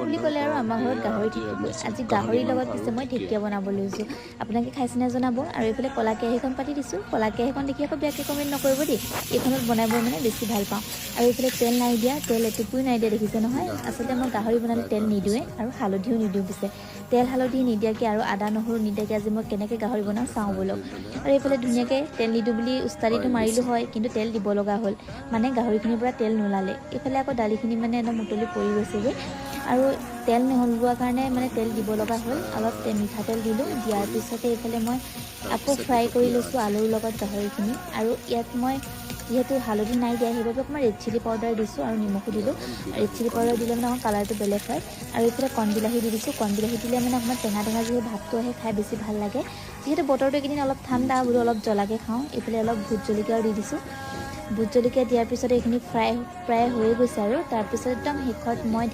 বুলি ক'লে আৰু আমাৰ ঘৰত গাহৰি থাকিবই। আজি গাহৰিৰ লগত পিছে মই ঢেকীয়া বনাব লৈছোঁ। আপোনালোকে খাইছেনে জনাব। আৰু এইফালে কলা কেৰাহীখন পাতি দিছোঁ। কলা কেৰাহীখন দেখি আকৌ বেয়াকৈ কমেণ্ট নকৰিব দেই। এইখনত বনাই মানে বেছি ভাল পাওঁ। আৰু এইফালে তেল নাই দিয়া, তেল এটুপুই নাই দিয়া, দেখিছে নহয়। আচলতে মই গাহৰি বনালে তেল নিদিওঁৱে আৰু হালধিও নিদিওঁ পিছে। তেল হালধি নিদিয়াকৈ আৰু আদা নহৰু নিদিয়াকৈ আজি মই কেনেকৈ গাহৰি বনাওঁ চাওঁ ব'লক। আৰু এইফালে ধুনীয়াকৈ তেল নিদিওঁ বুলি উস্তাদিটো মাৰিলোঁ হয়, কিন্তু তেল দিব লগা হ'ল। মানে গাহৰিখিনিৰ পৰা তেল নোলালে। এইফালে আকৌ দালিখিনি মানে একদম উতলি পৰি গৈছেগৈ। আৰু তেল নহলোৱাৰ কাৰণে মানে তেল দিব লগা হ'ল। অলপ মিঠাতেল দিলোঁ, দিয়াৰ পিছতে এইফালে মই আকৌ ফ্ৰাই কৰি লৈছোঁ আলুৰ লগত গাহৰিখিনি। আৰু ইয়াত মই যিহেতু হালধি নাই দিয়া, সেইবাবে অকণমান ৰেড চিলি পাউডাৰ দিছোঁ আৰু নিমখো দিলোঁ। ৰেড চিলি পাউডাৰ দিলে মানে অকণ কালাৰটো বেলেগ হয়। আৰু এইফালে কণবিলাহী দি দিছোঁ। কণবিলাহী দিলে মানে অকণমান টেঙা টেঙা যিহেতু ভাৱটো আহে, খাই বেছি ভাল লাগে। যিহেতু বতৰটো এইকেইদিন অলপ ঠাণ্ডা, বোলো অলপ জ্বলাকৈ খাওঁ। এইফালে অলপ ভোট জলকীয়াও দি দিছোঁ। ভোট জলকীয়া দিয়াৰ পিছত এইখিনি প্ৰায় হৈয়ে গৈছে আৰু তাৰপিছত একদম শেষত মই